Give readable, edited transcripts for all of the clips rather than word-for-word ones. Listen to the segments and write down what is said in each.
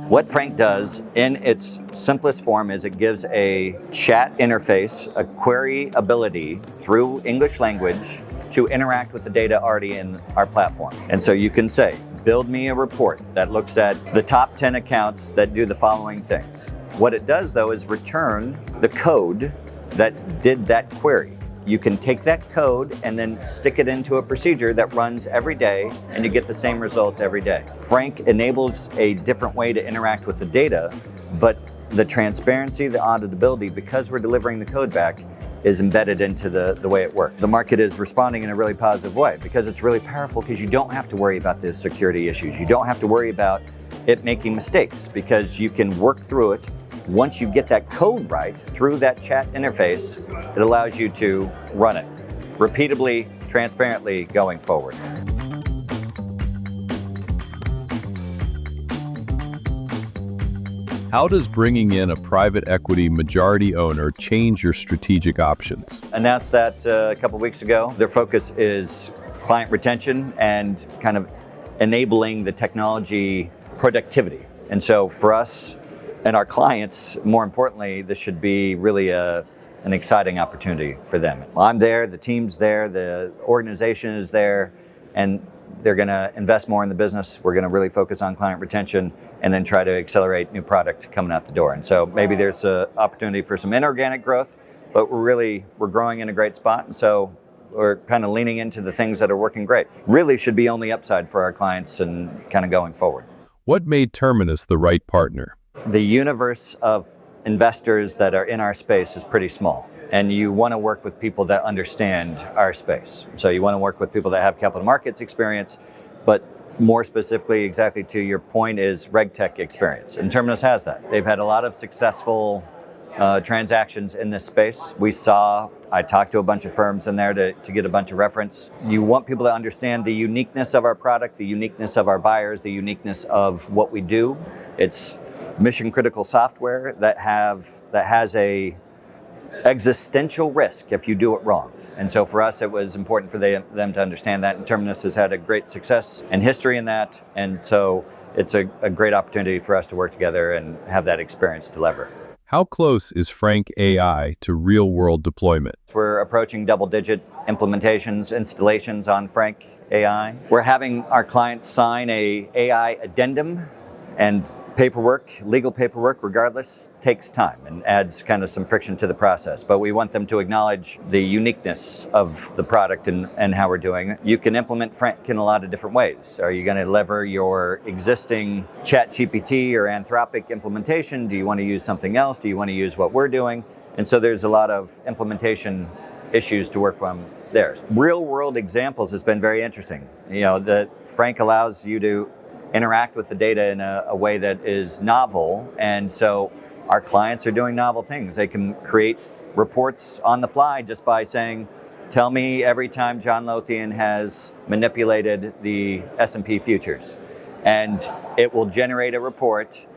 What Frank does in its simplest form is it gives a chat interface, a query ability through English language to interact with the data already in our platform. And so you can say, build me a report that looks at the top 10 accounts that do the following things. What it does though is return the code that did that query. You can take that code and then stick it into a procedure that runs every day and you get the same result every day. Frank enables a different way to interact with the data, but the transparency, the auditability, because we're delivering the code back, is embedded into the way it works. The market is responding in a really positive way because it's really powerful because you don't have to worry about the security issues. You don't have to worry about it making mistakes because you can work through it. Once you get that code right through that chat interface, it allows you to run it repeatably, transparently going forward. How does bringing in a private equity majority owner change your strategic options? Announced that a couple weeks ago. Their focus is client retention and kind of enabling the technology productivity. And so for us and our clients, more importantly, this should be really an exciting opportunity for them. I'm there, the team's there, the organization is there, and they're going to invest more in the business. We're going to really focus on client retention and then try to accelerate new product coming out the door. And so maybe there's an opportunity for some inorganic growth, but we're growing in a great spot. And so we're kind of leaning into the things that are working great. Really should be only upside for our clients and kind of going forward. What made Terminus the right partner? The universe of investors that are in our space is pretty small. And you want to work with people that understand our space. So you want to work with people that have capital markets experience, but more specifically, exactly to your point, is RegTech experience. And Terminus has that. They've had a lot of successful transactions in this space. I talked to a bunch of firms in there to get a bunch of reference. You want people to understand the uniqueness of our product, the uniqueness of our buyers, the uniqueness of what we do. It's mission critical software that has a existential risk if you do it wrong. And so for us, it was important for them to understand that. And Terminus has had a great success and history in that. And so it's a great opportunity for us to work together and have that experience to lever. How close is Frank AI to real-world deployment? We're approaching double-digit implementations, installations on Frank AI. We're having our clients sign a AI addendum, and legal paperwork, regardless, takes time and adds kind of some friction to the process. But we want them to acknowledge the uniqueness of the product and how we're doing it. You can implement Frank in a lot of different ways. Are you going to lever your existing ChatGPT or Anthropic implementation? Do you want to use something else? Do you want to use what we're doing? And so there's a lot of implementation issues to work on there. Real world examples has been very interesting. That Frank allows you to interact with the data in a way that is novel. And so our clients are doing novel things. They can create reports on the fly just by saying, tell me every time John Lothian has manipulated the S&P futures. And it will generate a report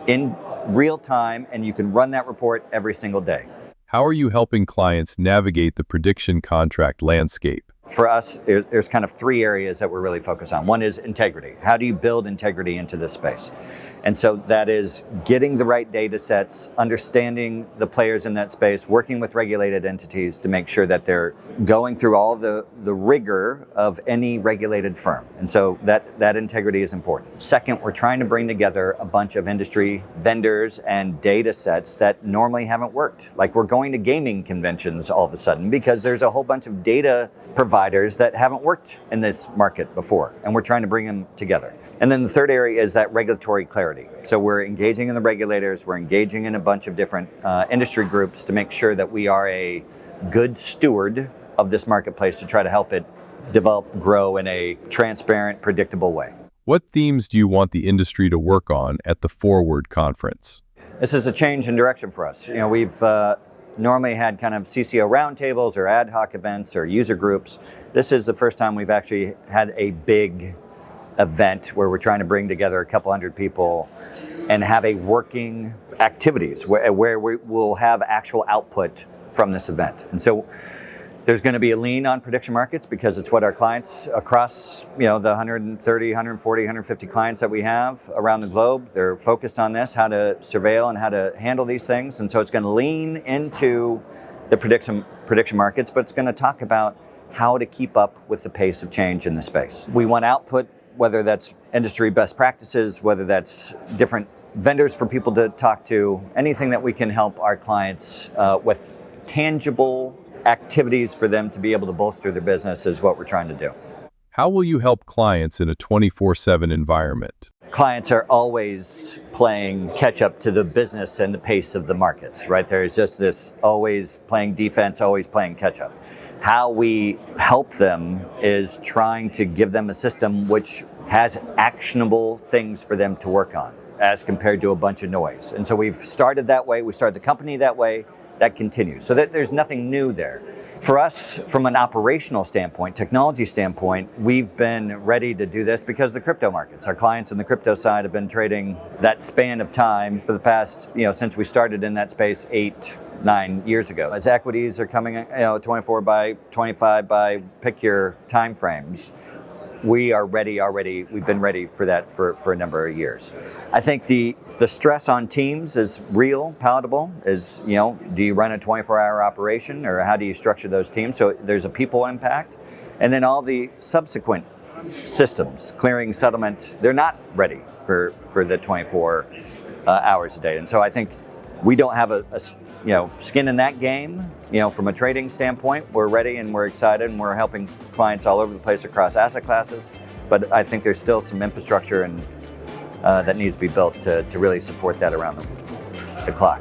in real time, and you can run that report every single day. How are you helping clients navigate the prediction contract landscape? For us, there's kind of three areas that we're really focused on. One is integrity. How do you build integrity into this space? And so that is getting the right data sets, understanding the players in that space, working with regulated entities to make sure that they're going through all of the rigor of any regulated firm. And so that integrity is important. Second, we're trying to bring together a bunch of industry vendors and data sets that normally haven't worked. Like we're going to gaming conventions all of a sudden because there's a whole bunch of data providers that haven't worked in this market before, and we're trying to bring them together. And then the third area is that regulatory clarity. So we're engaging in the regulators, we're engaging in a bunch of different industry groups to make sure that we are a good steward of this marketplace to try to help it develop, grow in a transparent, predictable way. What themes do you want the industry to work on at the Forward conference? This is a change in direction for us. We've normally had kind of CCO roundtables or ad hoc events or user groups. This is the first time we've actually had a big event where we're trying to bring together a couple hundred people and have a working activities where we will have actual output from this event. And so There's going to be a lean on prediction markets because it's what our clients across, the 130, 140, 150 clients that we have around the globe, they're focused on this, how to surveil and how to handle these things. And so it's going to lean into the prediction markets, but it's going to talk about how to keep up with the pace of change in the space. We want output, whether that's industry best practices, whether that's different vendors for people to talk to, anything that we can help our clients with tangible activities for them to be able to bolster their business is what we're trying to do. How will you help clients in a 24/7 environment? Clients are always playing catch up to the business and the pace of the markets, right? There's just this always playing defense, always playing catch up. How we help them is trying to give them a system which has actionable things for them to work on as compared to a bunch of noise. And so we've started that way, we started the company that way, that continues. So that there's nothing new there. For us, from an operational standpoint, technology standpoint, we've been ready to do this because of the crypto markets. Our clients in the crypto side have been trading that span of time for the past, since we started in that space 8-9 years ago. As equities are coming, 24 by 25 by pick your time frames, we are ready already. We've been ready for that for a number of years. I think the stress on teams is real, palatable, do you run a 24-hour operation or how do you structure those teams? So there's a people impact. And then all the subsequent systems, clearing, settlement, they're not ready for the 24 hours a day. And so I think we don't have a skin in that game. From a trading standpoint, we're ready and we're excited and we're helping clients all over the place across asset classes. But I think there's still some infrastructure and that needs to be built to really support that around the clock.